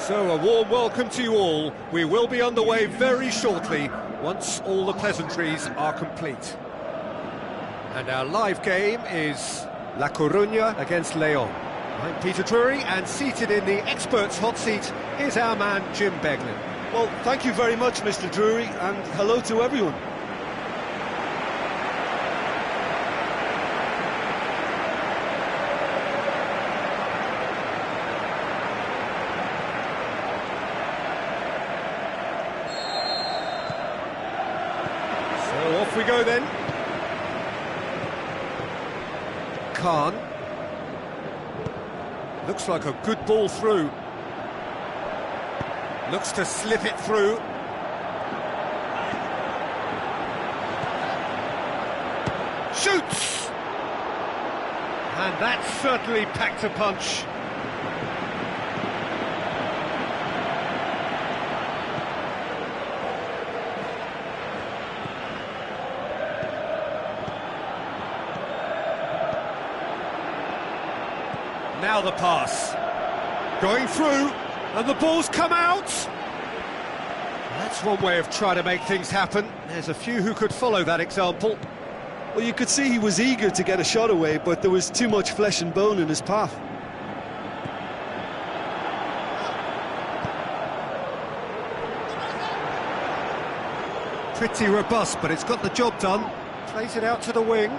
So a warm welcome to you all. We will be underway very shortly, once all the pleasantries are complete. And our live game is La Coruña against León. I'm Peter Drury, and seated in the experts' hot seat is our man Jim Beglin. Well, thank you very much, Mr. Drury, and hello to everyone. So off we go then. Khan. Looks like a good ball through. Looks to slip it through. Shoots! And that certainly packed a punch. Now the pass. Going through, and the ball's come out. That's one way of trying to make things happen. There's a few who could follow that example. Well, you could see he was eager to get a shot away, but there was too much flesh and bone in his path. Pretty robust, but it's got the job done. Plays it out to the wing.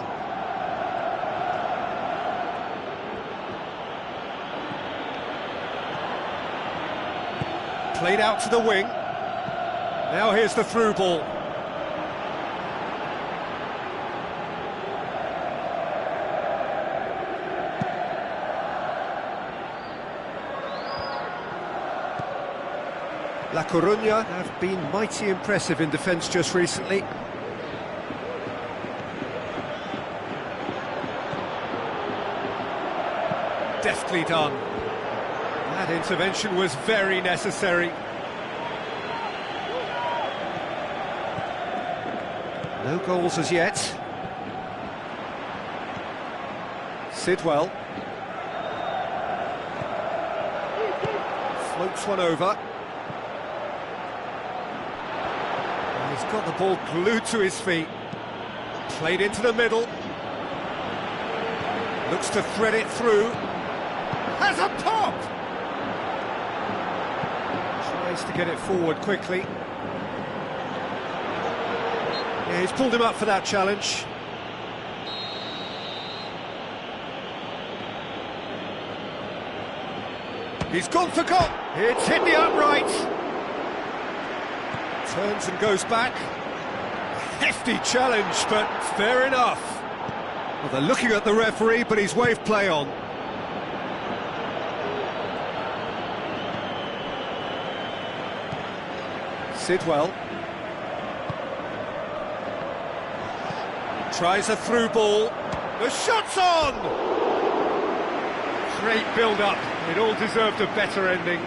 Played out to the wing. Now here's the through ball. La Coruña have been mighty impressive in defence just recently. Deftly done. That intervention was very necessary. No goals as yet. Sidwell. Floats one over. And he's got the ball glued to his feet. Played into the middle. Looks to thread it through. Has a pop! Tries to get it forward quickly. Yeah, he's pulled him up for that challenge. He's gone for goal. It's hit the upright. Turns and goes back. Hefty challenge, but fair enough. Well, they're looking at the referee, but he's waved play on. Sidwell. Tries a through ball. The shot's on! Great build-up. It all deserved a better ending.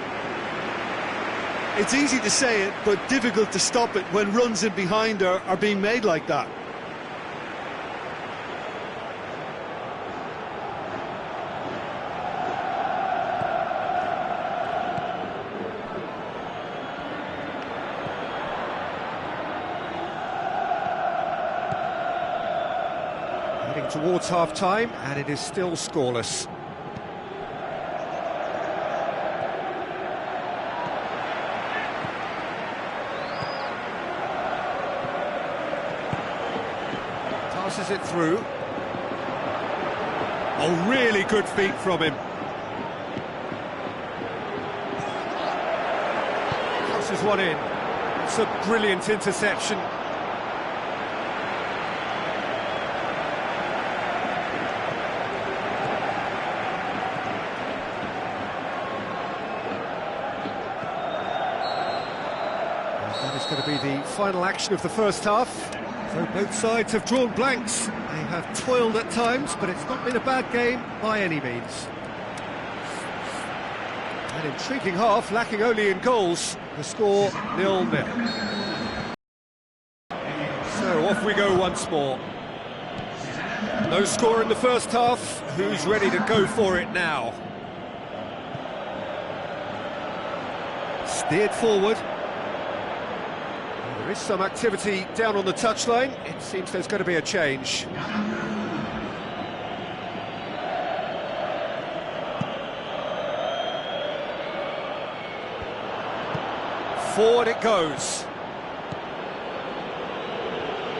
It's easy to say it, but difficult to stop it when runs in behind are being made like that. Heading towards half-time, and it is still scoreless. Passes it through. Oh, really good feet from him. Crosses one in. It's a brilliant interception. That is going to be the final action of the first half. So both sides have drawn blanks. They have toiled at times, but it's not been a bad game by any means. An intriguing half, lacking only in goals. The score 0-0. So off we go once more. No score in the first half. Who's ready to go for it now? steered forward. There is some activity down on the touchline. It seems there's going to be a change. Forward it goes.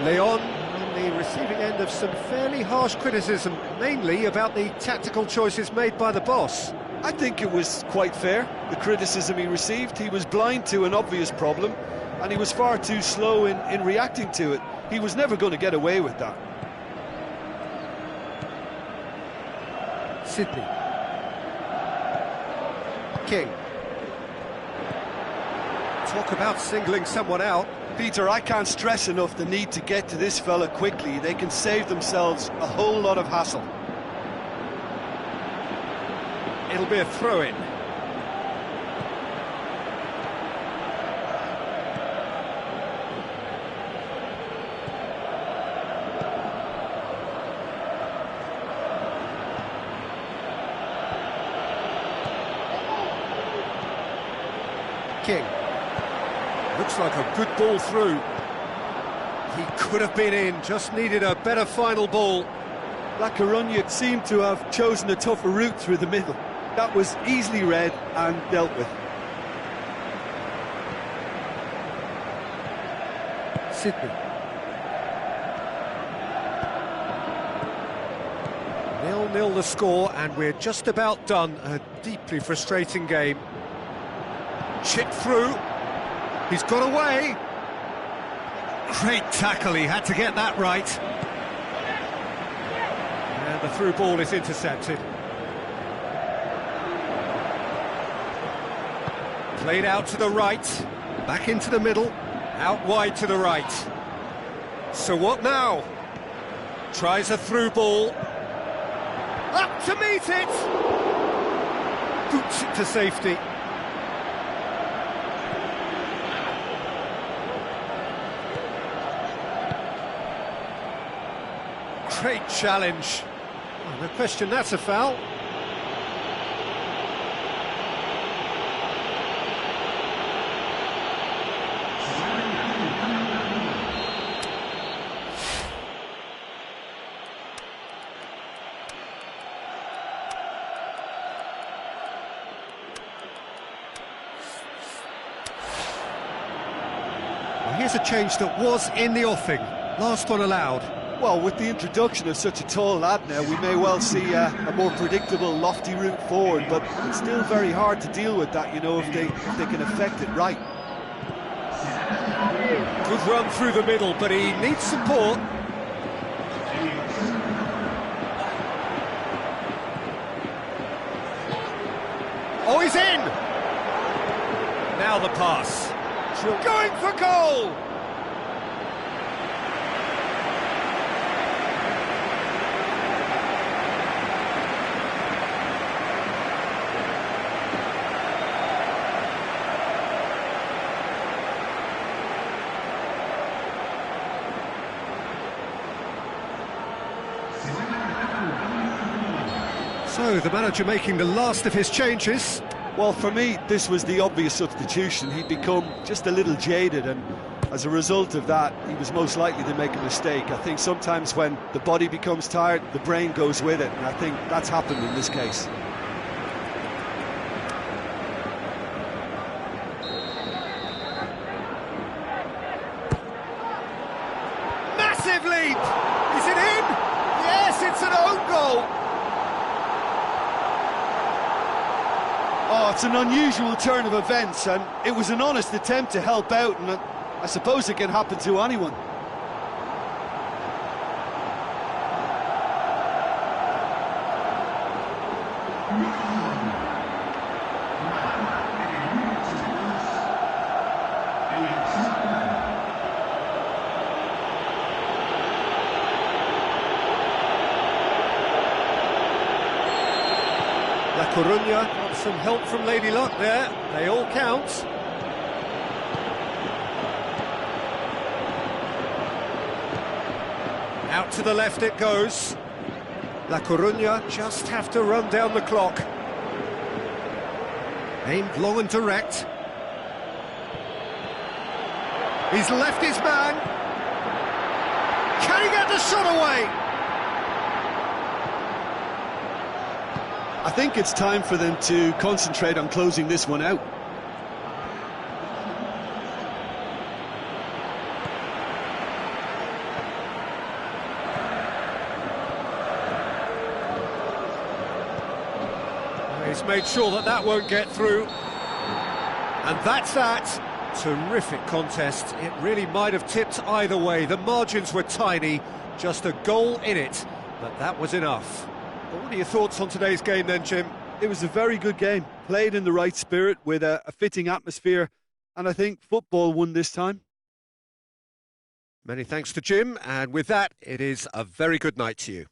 Leon on the receiving end of some fairly harsh criticism, mainly about the tactical choices made by the boss. I think it was quite fair, the criticism he received. He was blind to an obvious problem, and he was far too slow in reacting to it. He was never going to get away with that. Sidney. King. Talk about singling someone out. Peter, I can't stress enough the need to get to this fella quickly. They can save themselves a whole lot of hassle. It'll be a throw-in. King. Looks like a good ball through. He could have been in, just needed a better final ball. La Coruña seemed to have chosen a tougher route through the middle. That was easily read and dealt with. Sidney. 0-0 the score, and we're just about done. A deeply frustrating game. Chipped through. He's got away. Great tackle, he had to get that right. And the through ball is intercepted. Played out to the right, back into the middle, out wide to the right. So what now? Tries a through ball. Up to meet it! Boots it to safety. Great challenge. Oh, no question, that's a foul. Well, here's a change that was in the offing. Last one allowed. Well, with the introduction of such a tall lad now, we may well see a more predictable, lofty route forward, but it's still very hard to deal with that, you know, if they can affect it right. Good run through the middle, but he needs support. Oh, he's in! Now the pass. Going for goal! So, the manager making the last of his changes. Well, for me, this was the obvious substitution. He'd become just a little jaded, and as a result of that, he was most likely to make a mistake. I think sometimes when the body becomes tired, the brain goes with it, and I think that's happened in this case. Massive leap! Is it in? Yes, it's an own goal! Oh, it's an unusual turn of events, and it was an honest attempt to help out, and I suppose it can happen to anyone. La Coruña got some help from Lady Luck there. They all count. Out to the left it goes. La Coruña just have to run down the clock. Aimed long and direct. He's left his man. Can he get the shot away? I think it's time for them to concentrate on closing this one out. He's made sure that that won't get through. And that's that. Terrific contest. It really might have tipped either way. The margins were tiny, just a goal in it, but that was enough. But what are your thoughts on today's game then, Jim? It was a very good game, played in the right spirit with a fitting atmosphere, and I think football won this time. Many thanks to Jim, and with that, it is a very good night to you.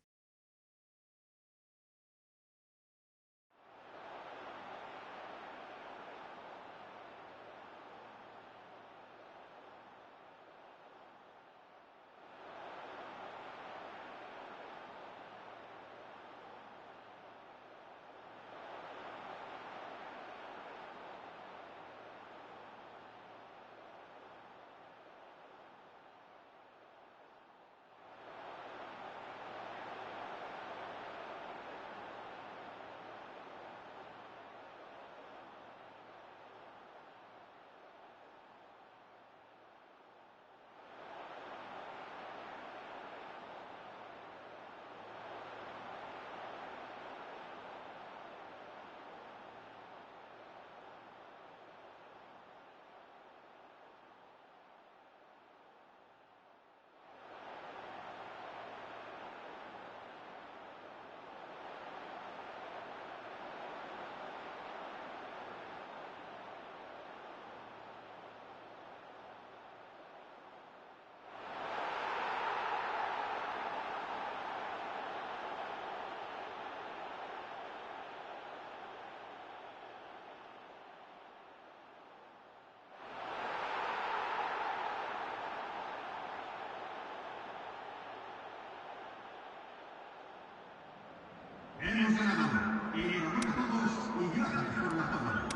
Hemos ganado y enhorabuena a todos y gracias por la toma.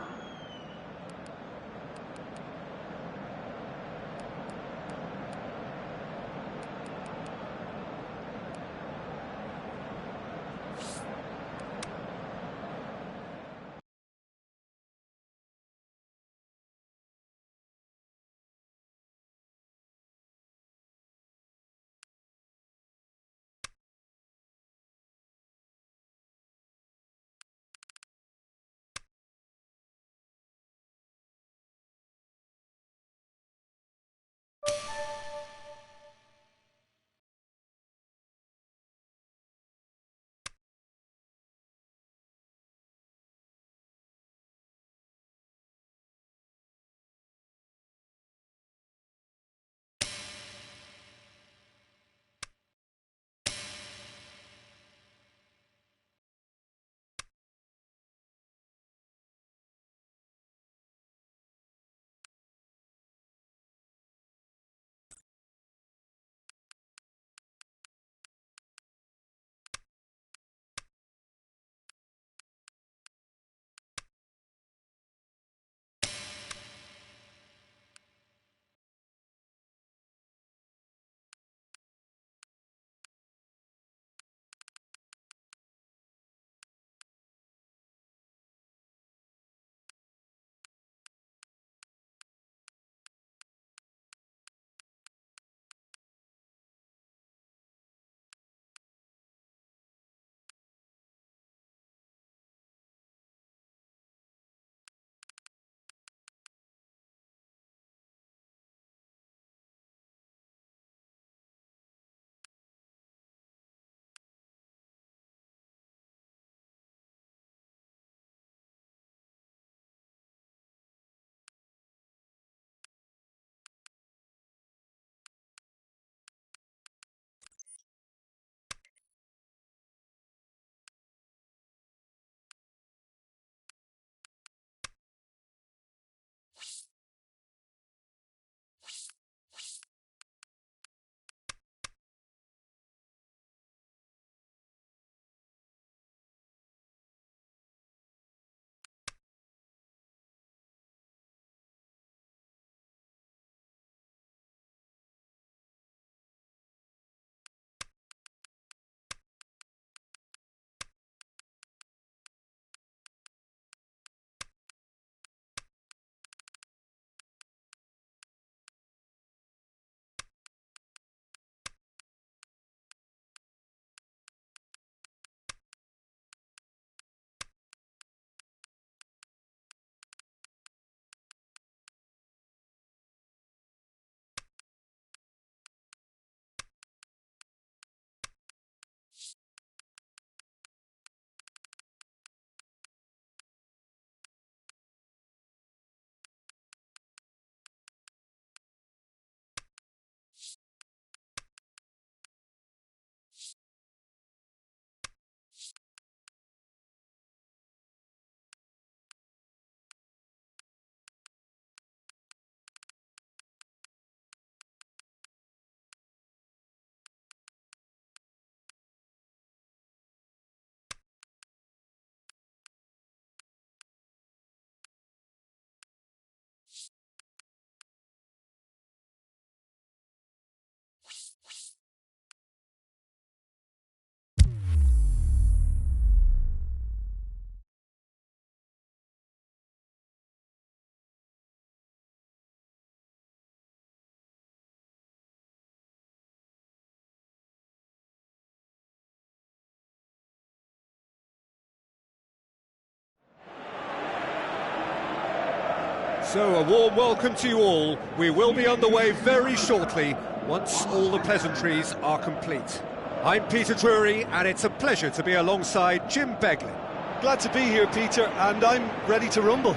So a warm welcome to you all. We will be underway very shortly once all the pleasantries are complete. I'm Peter Drury and it's a pleasure to be alongside Jim Beglin. Glad to be here, Peter, and I'm ready to rumble.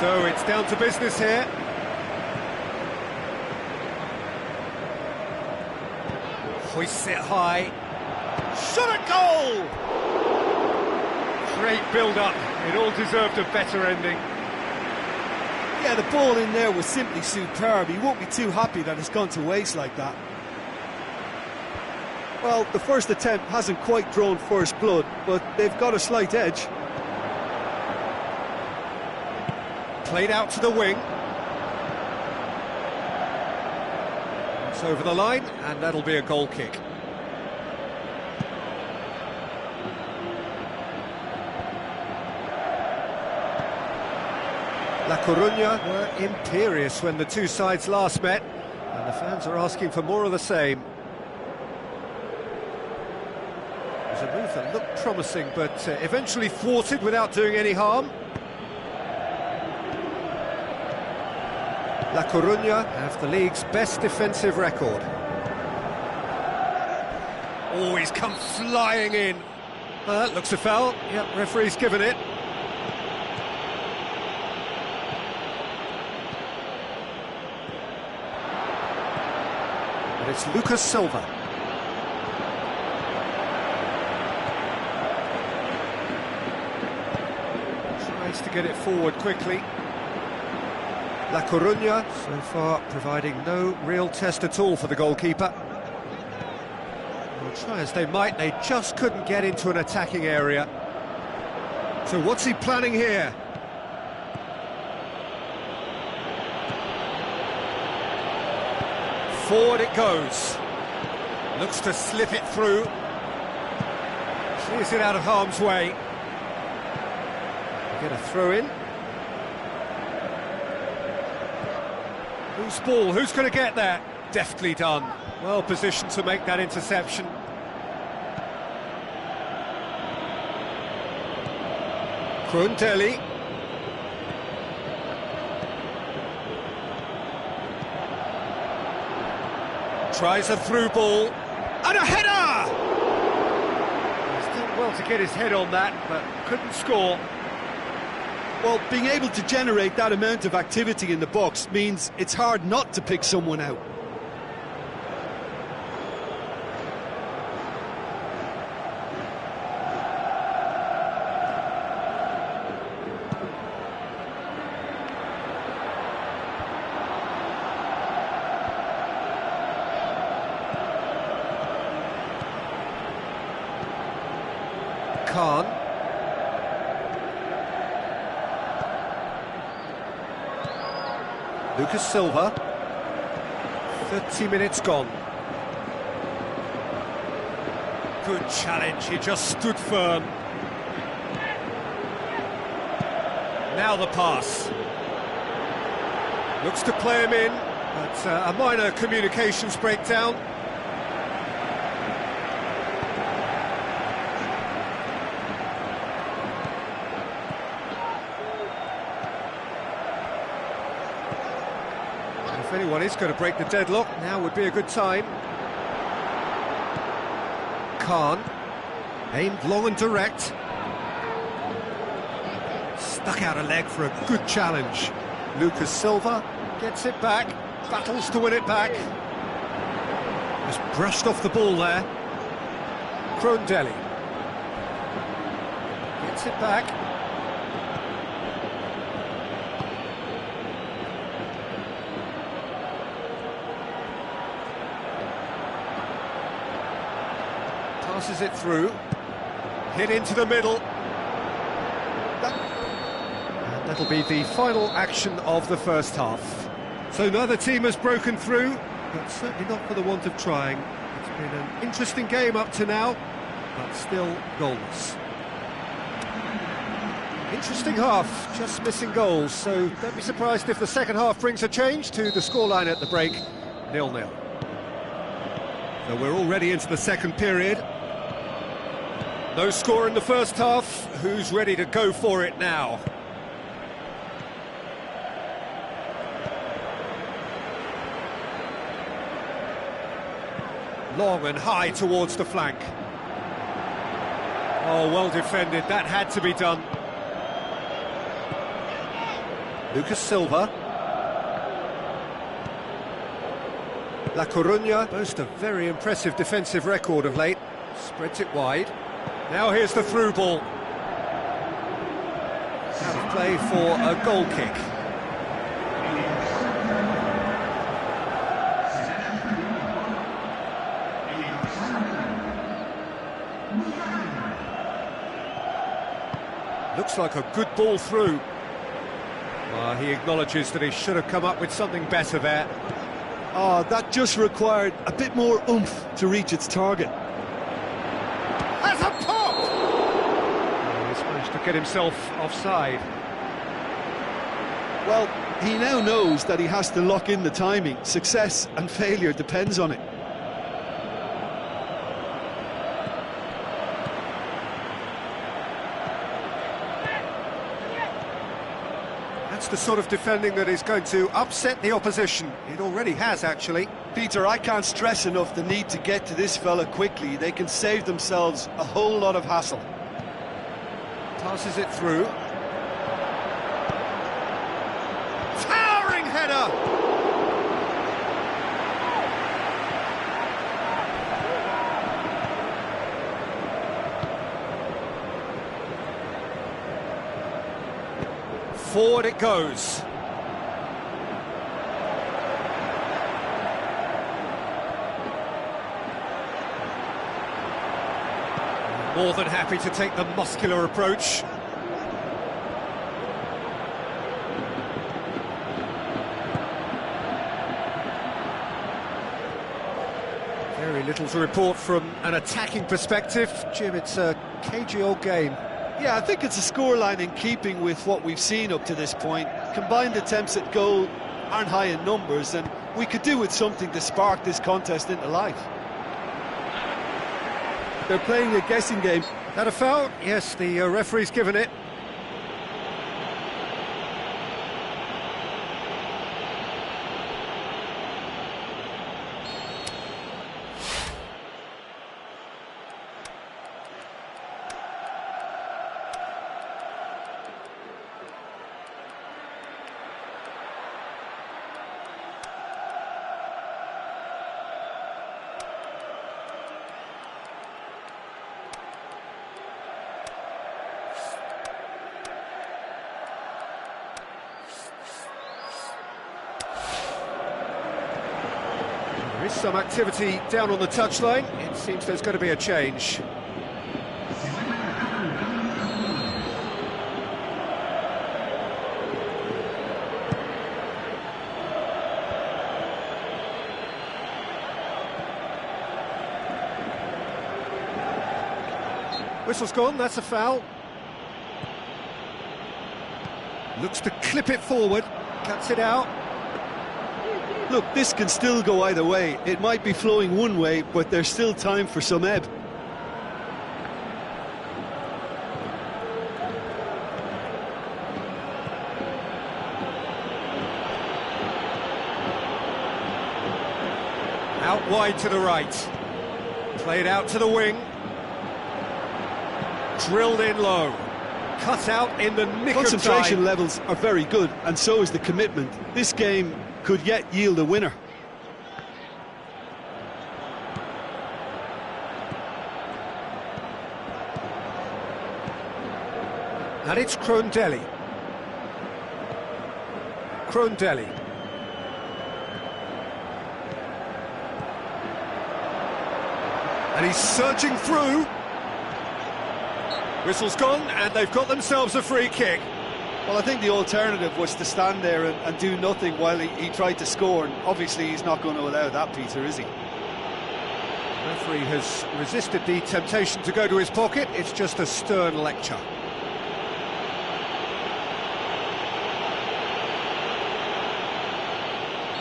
So it's down to business here. Hoists it high. Shot at goal! Great build-up. It all deserved a better ending. Yeah, the ball in there was simply superb. He won't be too happy that it's gone to waste like that. Well, the first attempt hasn't quite drawn first blood, but they've got a slight edge. Played out to the wing. It's over the line, and that'll be a goal kick. La Coruña were imperious when the two sides last met, and the fans are asking for more of the same. It was a move that looked promising, but eventually thwarted without doing any harm. La Coruña have the league's best defensive record. Oh, he's come flying in. That looks a foul. Yep, referee's given it. And it's Lucas Silva. Tries to get it forward quickly. La Coruña, so far, providing no real test at all for the goalkeeper. Well, try as they might, they just couldn't get into an attacking area. So what's he planning here? Forward it goes. Looks to slip it through. Clears it out of harm's way. Get a throw in. Whose ball? Who's going to get there? Deftly done. Well positioned to make that interception. Krundeli. Tries a through ball. And a header! He's done well to get his head on that, but couldn't score. Well, being able to generate that amount of activity in the box means it's hard not to pick someone out. Khan. Lucas Silva. 30 minutes gone. Good challenge, he just stood firm. Now the pass. Looks to play him in, but a minor communications breakdown. If anyone is going to break the deadlock, now would be a good time. Khan, aimed long and direct. Stuck out a leg for a good challenge. Lucas Silva gets it back, battles to win it back. Just brushed off the ball there. Krundeli gets it back. Passes it through, hit into the middle. And that'll be the final action of the first half. So neither team has broken through, but certainly not for the want of trying. It's been an interesting game up to now. but still goalless. Interesting half, just missing goals, so don't be surprised if the second half brings a change to the scoreline at the break, 0-0. So we're already into the second period. No score in the first half, who's ready to go for it now? Long and high towards the flank. Oh, well defended, that had to be done. Lucas Silva. La Coruña boast a very impressive defensive record of late. Spreads it wide. Now here's the through ball. Out of play for a goal kick. Looks like a good ball through. Well, he acknowledges that he should have come up with something better there. Oh, that just required a bit more oomph to reach its target. Has a pop! Oh, he's managed to get himself offside. Well, he now knows that he has to lock in the timing. Success and failure depends on it. That's the sort of defending that is going to upset the opposition. It already has, actually. Peter, I can't stress enough the need to get to this fella quickly. They can save themselves a whole lot of hassle. Passes it through. Towering header! Forward it goes. More than happy to take the muscular approach. Very little to report from an attacking perspective. Jim, it's a cagey old game. Yeah, I think it's a scoreline in keeping with what we've seen up to this point. Combined attempts at goal aren't high in numbers, and we could do with something to spark this contest into life. They're playing a guessing game. That a foul? Yes, the referee's given it. There is some activity down on the touchline. It seems there's going to be a change. Whistle's gone, that's a foul. Looks to clip it forward, cuts it out. Look, this can still go either way. It might be flowing one way, but there's still time for some ebb. Out wide to the right. Played out to the wing. Drilled in low. Cut out in the nick of time. Concentration levels are very good, and so is the commitment. This game could yet yield a winner. And it's Krondelli. Krondelli. And he's surging through. Whistle's gone, and they've got themselves a free kick. Well, I think the alternative was to stand there and do nothing while he tried to score, and obviously he's not going to allow that, Peter, is he? Referee has resisted the temptation to go to his pocket. It's just a stern lecture.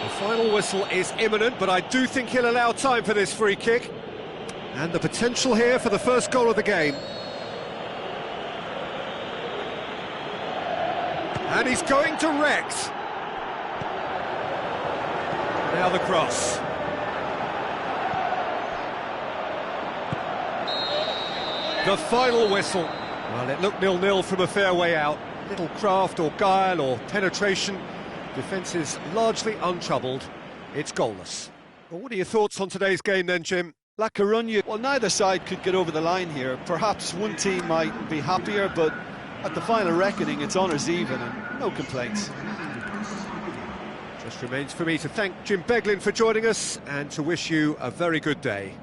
The final whistle is imminent, but I do think he'll allow time for this free kick. And the potential here for the first goal of the game. And he's going direct. Now the cross. The final whistle. Well, it looked 0-0 from a fair way out. Little craft or guile or penetration. Defence is largely untroubled. It's goalless. Well, what are your thoughts on today's game then, Jim? La Coruña, well, neither side could get over the line here. Perhaps one team might be happier, but at the final reckoning, it's honours even and no complaints. Just remains for me to thank Jim Beglin for joining us and to wish you a very good day.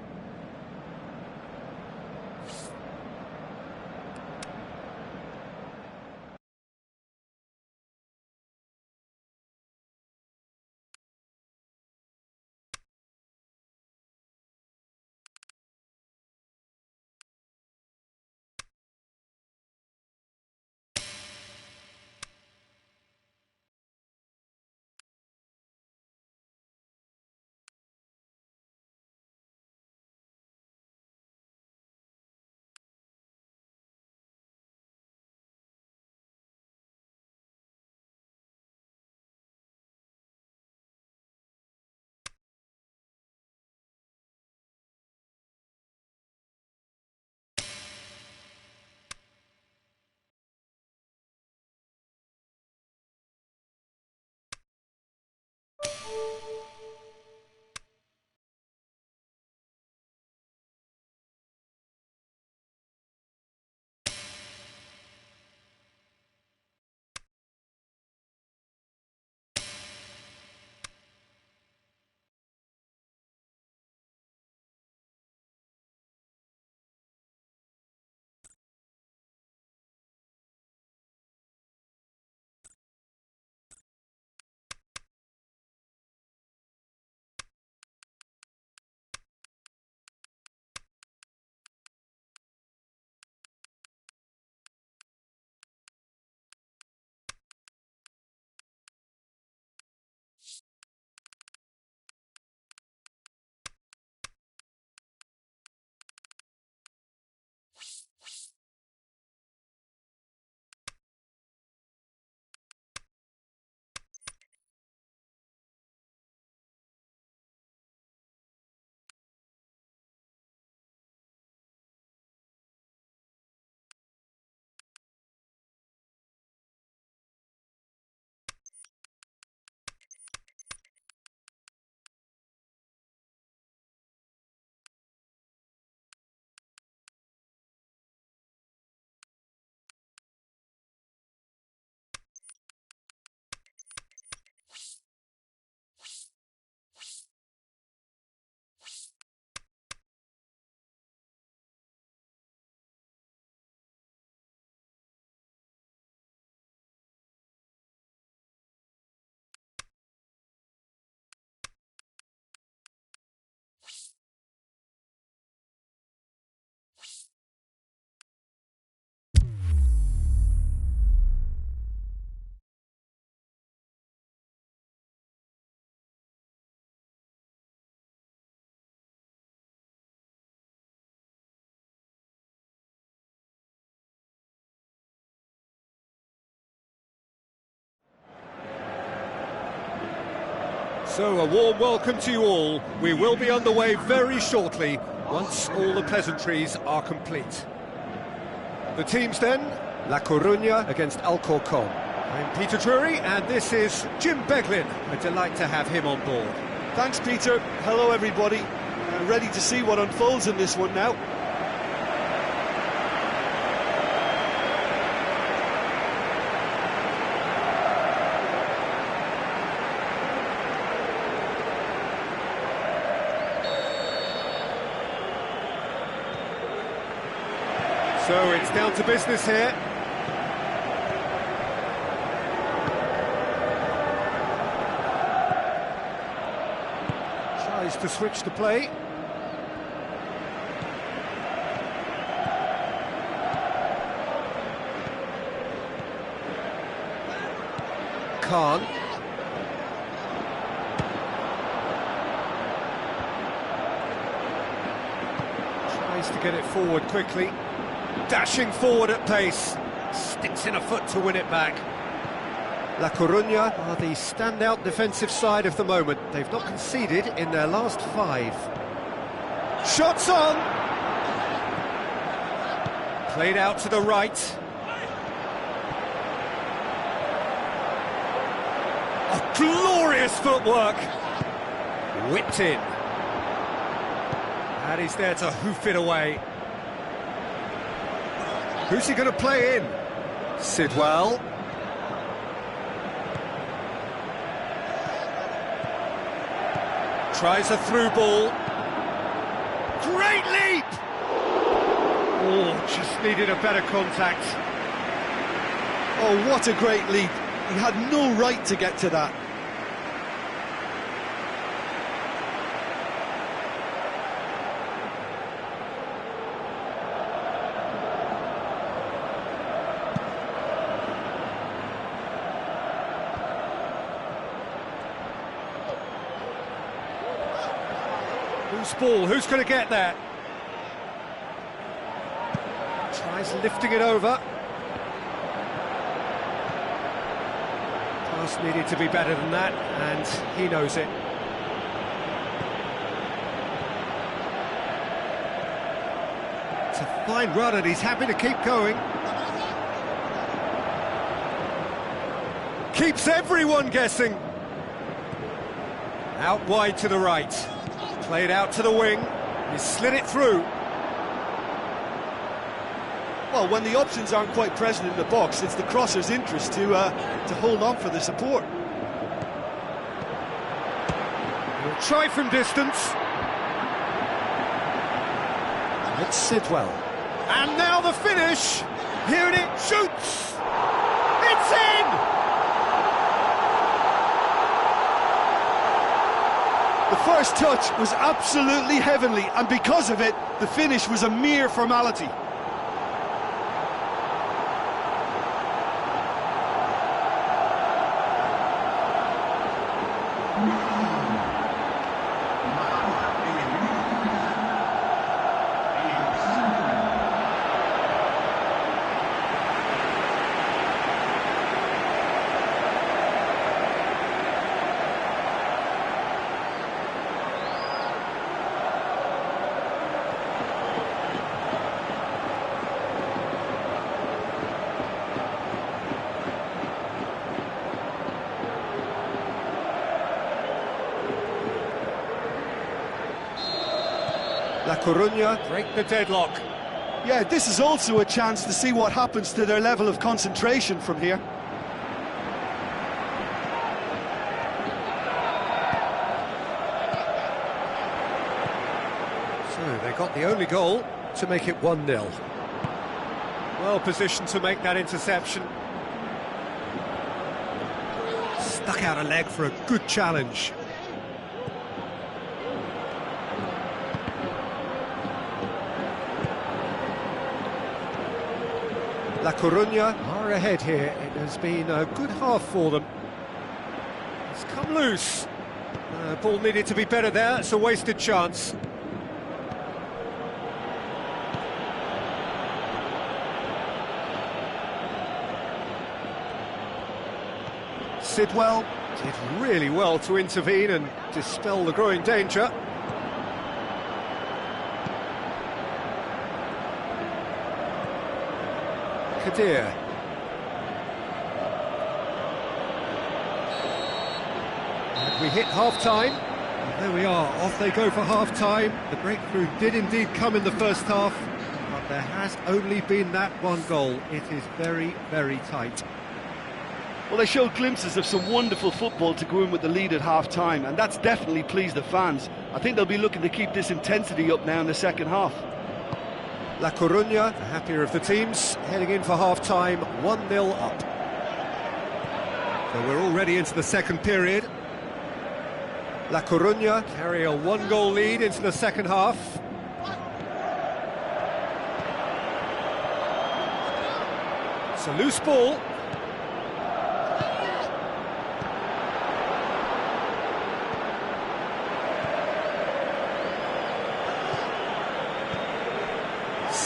So, a warm welcome to you all. We will be underway very shortly, once all the pleasantries are complete. The teams then, La Coruña against Alcorcón. I'm Peter Drury, and this is Jim Beglin. A delight to have him on board. Thanks, Peter. Hello, everybody. Ready to see what unfolds in this one now. So it's down to business here. Tries to switch the play. Khan. Tries to get it forward quickly. Dashing forward at pace. Sticks in a foot to win it back. La Coruña are the standout defensive side of the moment. They've not conceded in their last 5. Shots on! Played out to the right. Oh, glorious footwork! Whipped in. And he's there to hoof it away. Who's he going to play in? Sidwell. Tries a through ball. Great leap! Oh, just needed a better contact. Oh, what a great leap. He had no right to get to that. Who's ball? Who's going to get there? Tries lifting it over. Pass needed to be better than that, and he knows it. It's a fine run, and he's happy to keep going. Keeps everyone guessing. Out wide to the right. Played out to the wing. He slid it through. Well, when the options aren't quite present in the box, it's the crosser's interest to hold on for the support. He'll try from distance. It's Sidwell. And now the finish. Here it shoots. It's in! The first touch was absolutely heavenly, and because of it, the finish was a mere formality. La Coruña break the deadlock. Yeah, this is also a chance to see what happens to their level of concentration from here. So they got the only goal to make it 1-0. Well positioned to make that interception. Stuck out a leg for a good challenge. La Coruña are ahead here. It has been a good half for them. It's come loose. Ball needed to be better there. It's a wasted chance. Sidwell did really well to intervene and dispel the growing danger. Kadir. And we hit half-time. And there we are, off they go for half-time. The breakthrough did indeed come in the first half, but there has only been that one goal. It is very, very tight. Well, they showed glimpses of some wonderful football to go in with the lead at half-time, and that's definitely pleased the fans. I think they'll be looking to keep this intensity up now in the second half. La Coruña, the happier of the teams, heading in for half-time, 1-0 up. So we're already into the second period. La Coruña carry a 1-goal lead into the second half. It's a loose ball.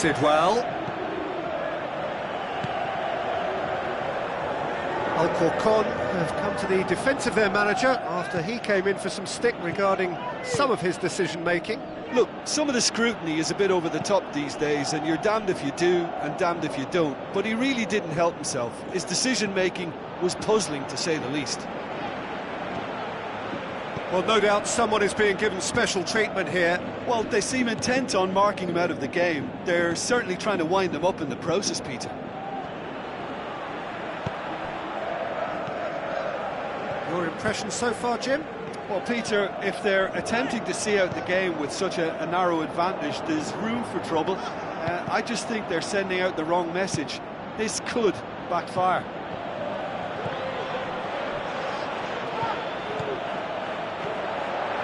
Sidwell. Alcorcon have come to the defence of their manager after he came in for some stick regarding some of his decision-making. Look, some of the scrutiny is a bit over the top these days, and you're damned if you do and damned if you don't. But he really didn't help himself. His decision-making was puzzling, to say the least. Well, no doubt someone is being given special treatment here. Well, they seem intent on marking him out of the game. They're certainly trying to wind him up in the process, Peter. Your impression so far, Jim? Well, Peter, if they're attempting to see out the game with such a narrow advantage, there's room for trouble. I just think they're sending out the wrong message. This could backfire.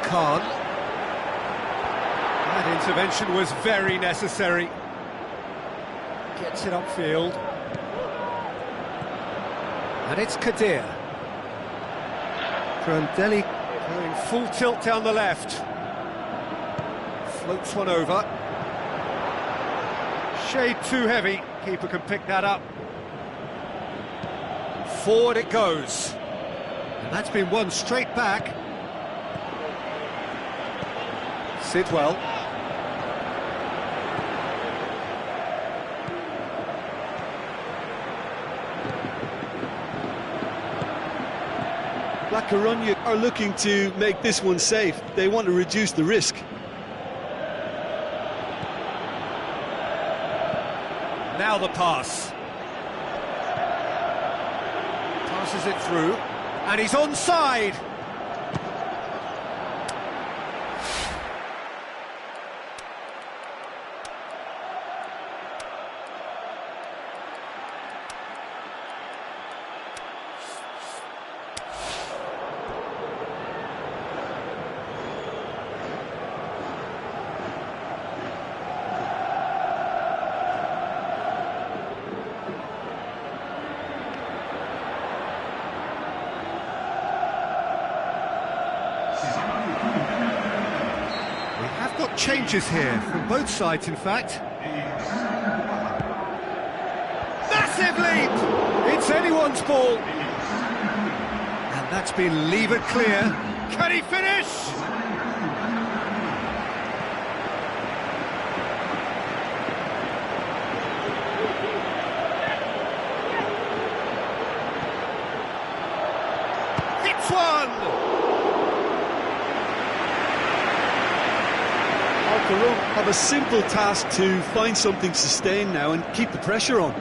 Khan. That intervention was very necessary. Gets it upfield. And it's Kadir. Prandelli going full tilt down the left. Floats one over. Shade too heavy. Keeper can pick that up. Forward it goes. And that's been won straight back. Sidwell. La Coruña are looking to make this one safe. They want to reduce the risk. Now the pass. Passes it through. And he's onside. Changes here from both sides, in fact. Massive leap! It's anyone's ball. And that's been levered clear. Can he finish? Hits one! Have a simple task to find something sustained now and keep the pressure on.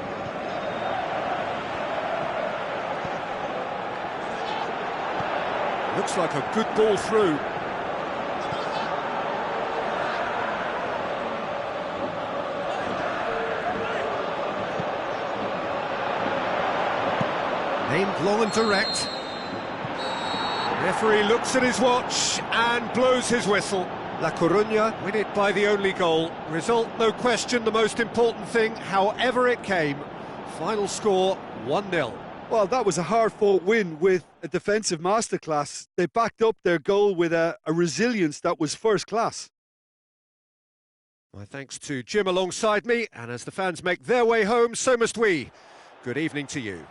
Looks like a good ball through. Aimed long and direct. Referee looks at his watch and blows his whistle. La Coruña win it by the only goal. Result, no question, the most important thing, however it came. Final score, 1-0. Well, that was a hard-fought win with a defensive masterclass. They backed up their goal with a resilience that was first class. My thanks to Jim alongside me, and as the fans make their way home, so must we. Good evening to you.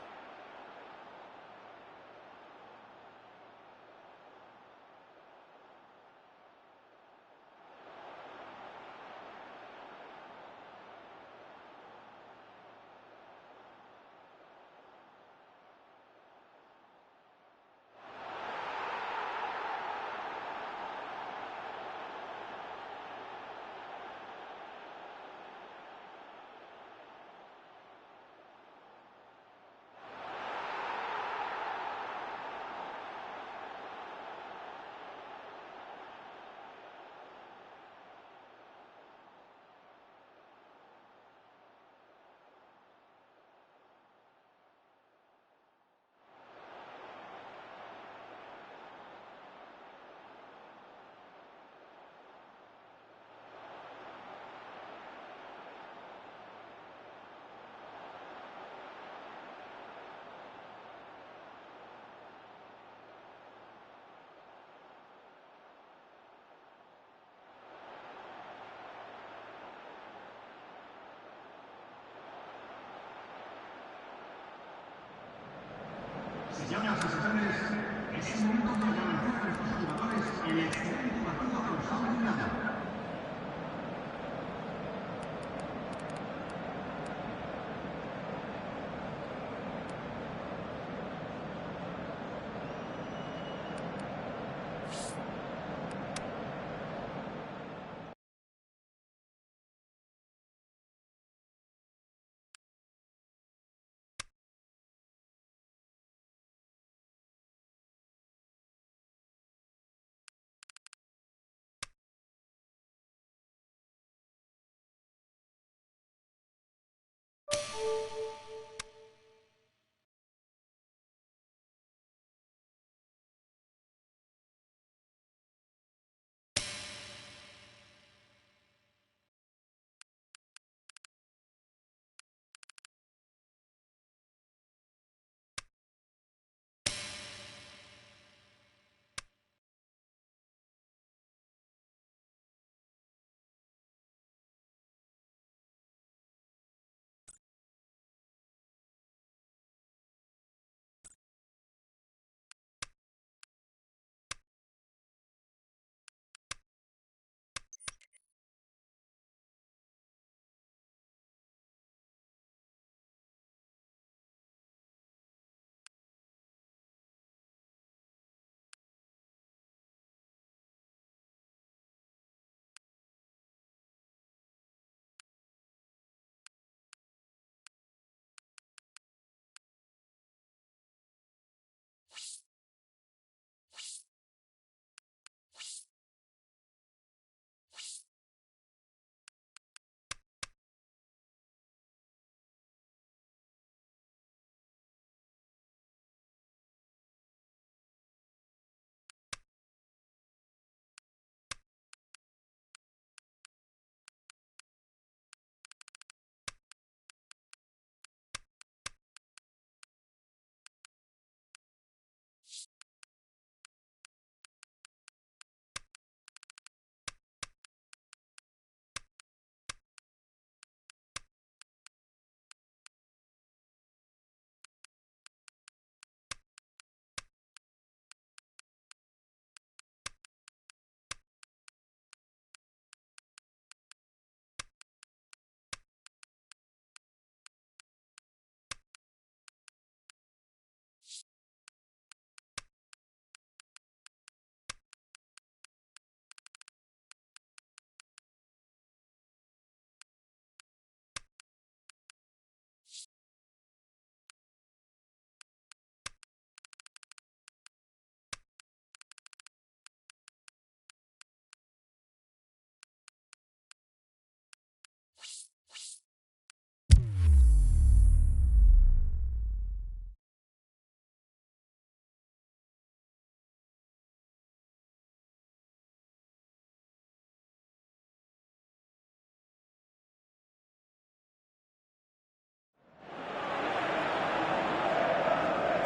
llame a sus asesores. Es el momento de agradecer a nuestros jugadores el excelente partido que nos han brindado.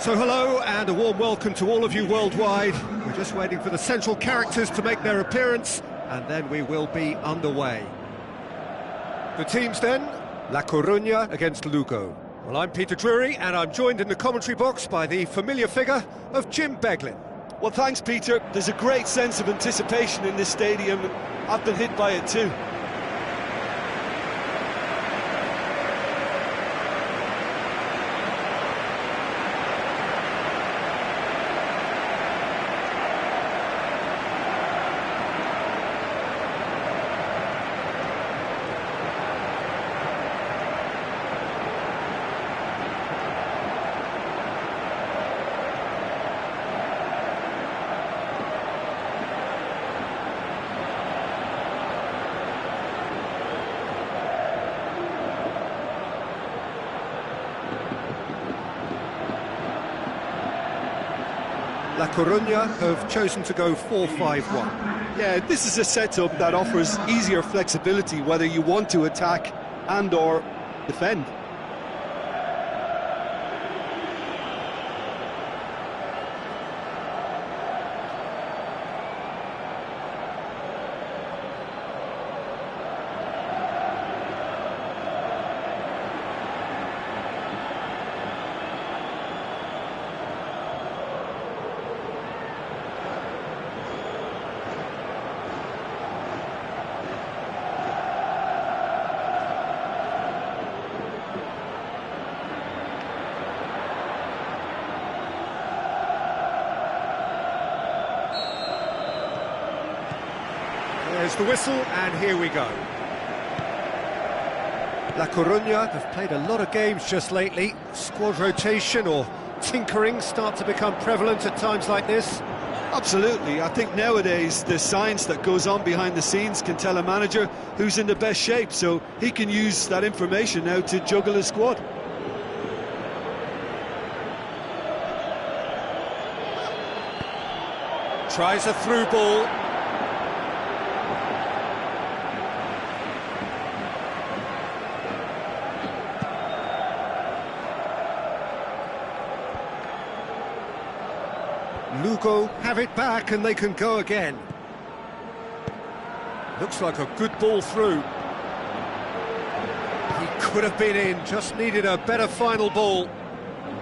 So hello and a warm welcome to all of you worldwide. We're just waiting for the central characters to make their appearance and then we will be underway. The teams then, La Coruña against Lugo. Well, I'm Peter Drury and I'm joined in the commentary box by the familiar figure of Jim Beglin. Well, thanks, Peter. There's a great sense of anticipation in this stadium, and I've been hit by it too. La Coruña have chosen to go 4-5-1. Yeah, this is a setup that offers easier flexibility whether you want to attack and or defend. There's the whistle, and here we go. La Coruña have played a lot of games just lately. Squad rotation or tinkering start to become prevalent at times like this. Absolutely. I think nowadays the science that goes on behind the scenes can tell a manager who's in the best shape, so he can use that information now to juggle his squad. Tries a through ball. Lugo have it back and they can go again. Looks like a good ball through. He could have been in, just needed a better final ball.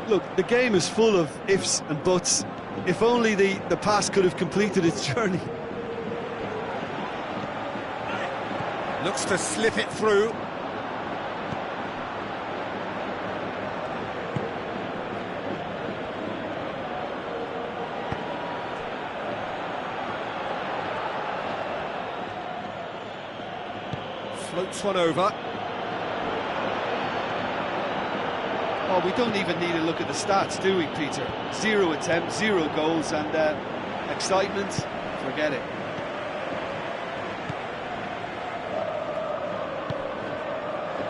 Look, the game is full of ifs and buts. If only the pass could have completed its journey. Looks to slip it through. Floats one over. Oh, we don't even need to look at the stats, do we, Peter? 0 attempts, 0 goals, and excitement, forget it.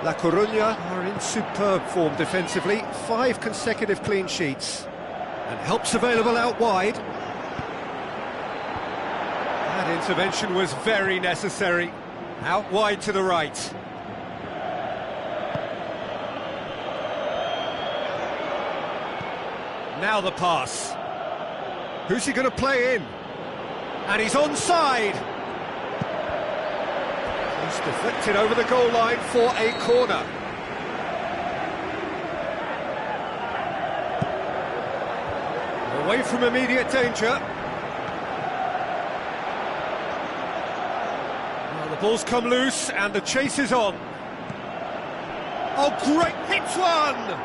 La Coruña are in superb form defensively, 5 consecutive clean sheets. And help's available out wide. That intervention was very necessary. Out wide to the right. Now the pass. Who's he going to play in? And he's onside. He's deflected over the goal line for a corner. Away from immediate danger. Well, the ball's come loose and the chase is on. Oh, great hit one!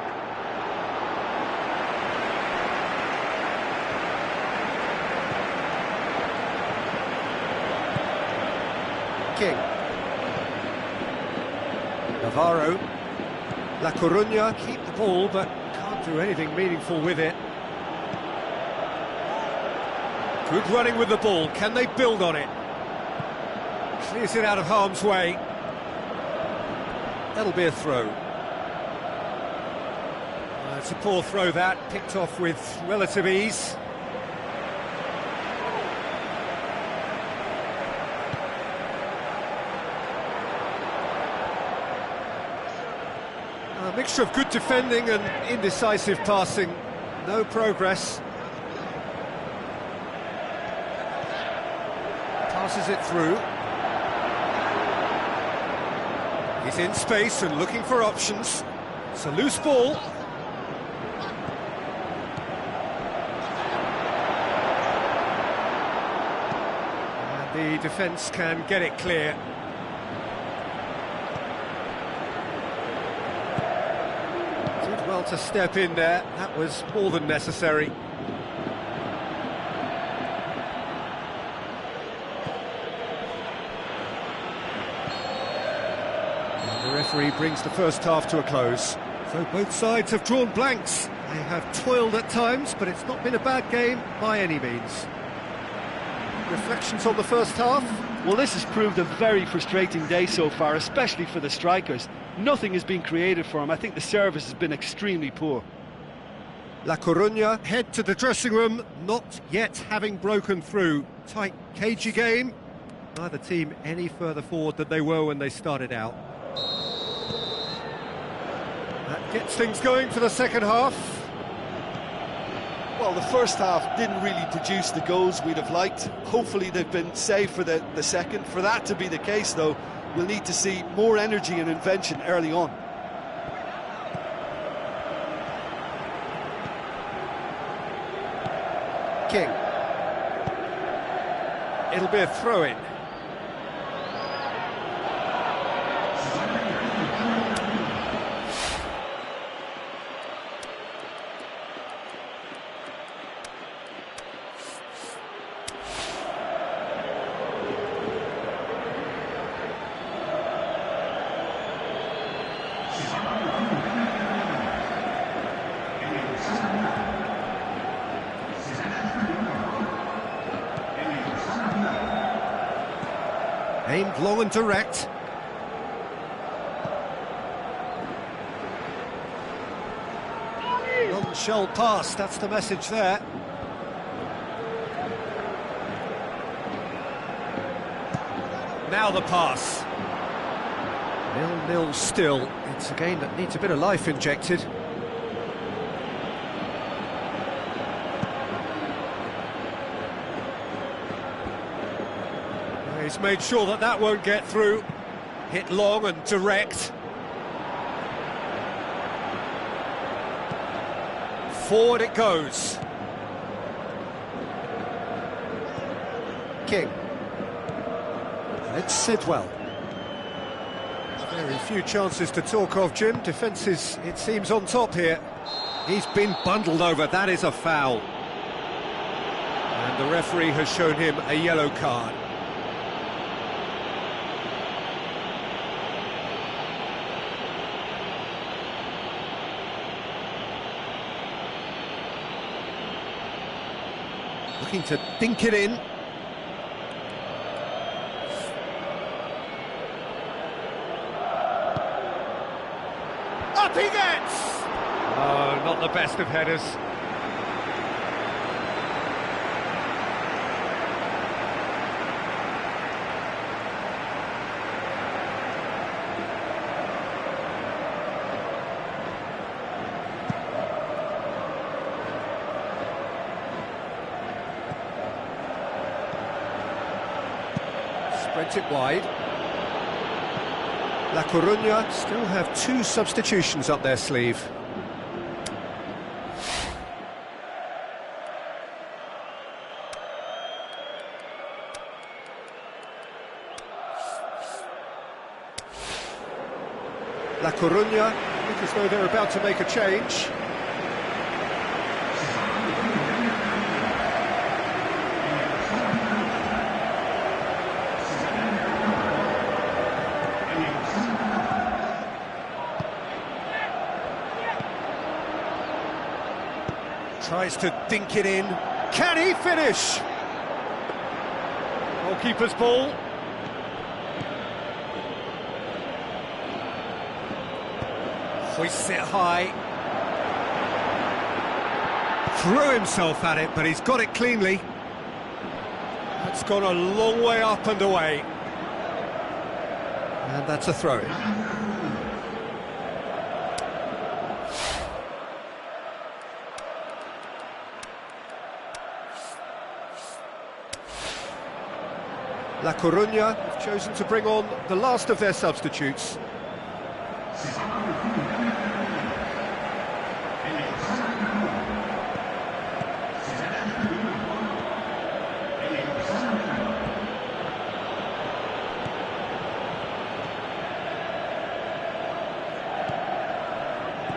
King. Navarro. La Coruña keep the ball but can't do anything meaningful with it. Good running with the ball, can they build on it? Clears it out of harm's way. That'll be a throw. It's a poor throw that, picked off with relative ease. A mixture of good defending and indecisive passing. No progress. Passes it through. He's in space and looking for options. It's a loose ball. And the defence can get it clear. Did well to step in there. That was more than necessary. The referee brings the first half to a close. So both sides have drawn blanks. They have toiled at times, but it's not been a bad game by any means. Reflections on the first half? Well, this has proved a very frustrating day so far, especially for the strikers. Nothing has been created for them. I think the service has been extremely poor. La Coruña head to the dressing room, not yet having broken through. Tight, cagey game. Neither team any further forward than they were when they started out. That gets things going for the second half. Well, the first half didn't really produce the goals we'd have liked. Hopefully they've been saved for the second. For that to be the case, though, we'll need to see more energy and invention early on. King. It'll be a throw-in. Aimed long and direct. Non-shell pass, that's the message there. Now the pass. 0-0 still. It's a game that needs a bit of life injected. He's made sure that that won't get through. Hit long and direct. Forward it goes. King. It's Sidwell. Very few chances to talk of, Jim. Defence is, it seems, on top here. He's been bundled over. That is a foul. And the referee has shown him a yellow card. Looking to dink it in. Up he gets! Oh, not the best of headers. Spreads it wide. La Coruña still have 2 substitutions up their sleeve. La Coruña look as though they're about to make a change. Tries to dink it in. Can he finish? Goalkeeper's ball. Hoists it high. Threw himself at it, but he's got it cleanly. That's gone a long way up and away. And that's a throw-in. La Coruña have chosen to bring on the last of their substitutes.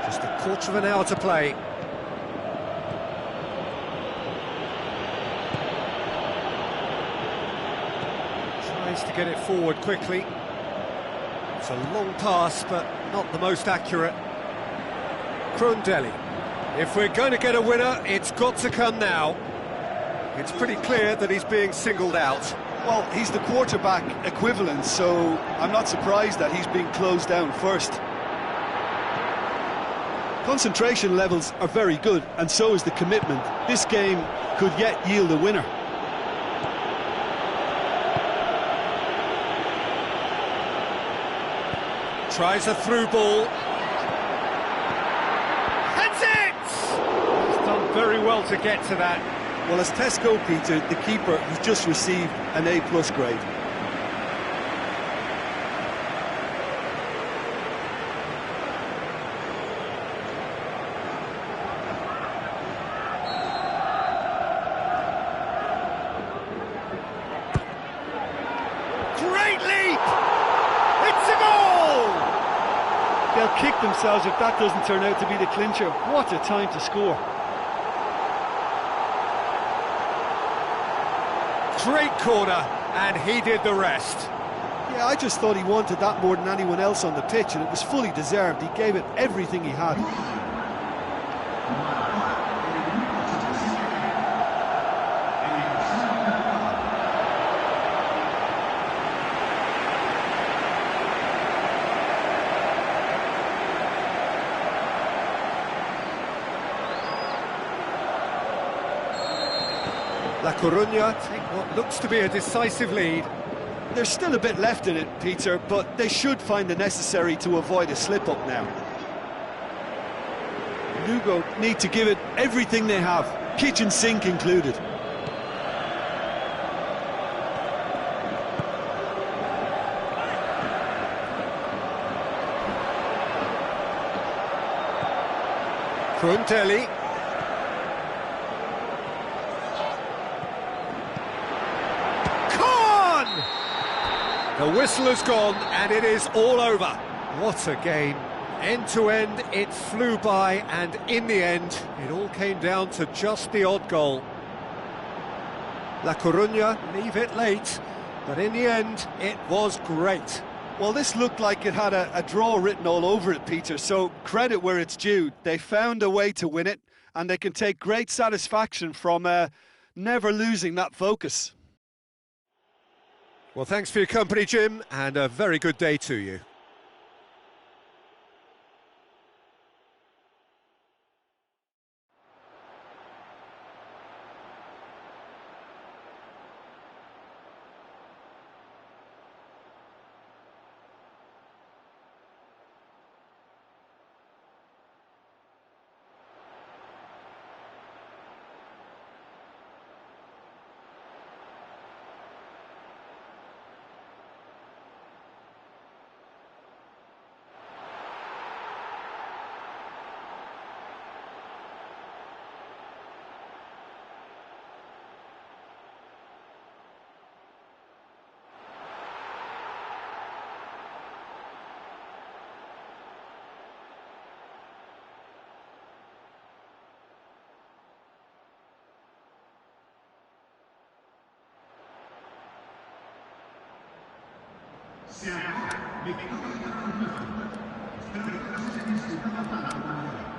Just a quarter of an hour to play. To get it forward quickly. It's a long pass, but not the most accurate. Krondelli. If we're going to get a winner, it's got to come now. It's pretty clear that he's being singled out. Well, he's the quarterback equivalent, so I'm not surprised that he's being closed down first. Concentration levels are very good, and so is the commitment. This game could yet yield a winner. Tries a through ball. That's it! He's done very well to get to that. Well, as Tesco Peter, the keeper, has just received an A+ grade. Great leap! It's a goal! They'll kick themselves if that doesn't turn out to be the clincher. What a time to score. Great corner, and he did the rest. Yeah, I just thought he wanted that more than anyone else on the pitch, and it was fully deserved. He gave it everything he had. La Coruña take what looks to be a decisive lead. There's still a bit left in it, Peter, but they should find the necessary to avoid a slip-up now. Lugo need to give it everything they have, kitchen sink included. Frontelli. Khan! The whistle has gone and it is all over. What a game. End to end, it flew by, and in the end, it all came down to just the odd goal. La Coruña leave it late, but in the end, it was great. Well, this looked like it had a draw written all over it, Peter, so credit where it's due. They found a way to win it, and they can take great satisfaction from never losing that focus. Well, thanks for your company, Jim, and a very good day to you. Se acabó. Me quedo con el trabajo. Espero que todos estén disfrutando hasta la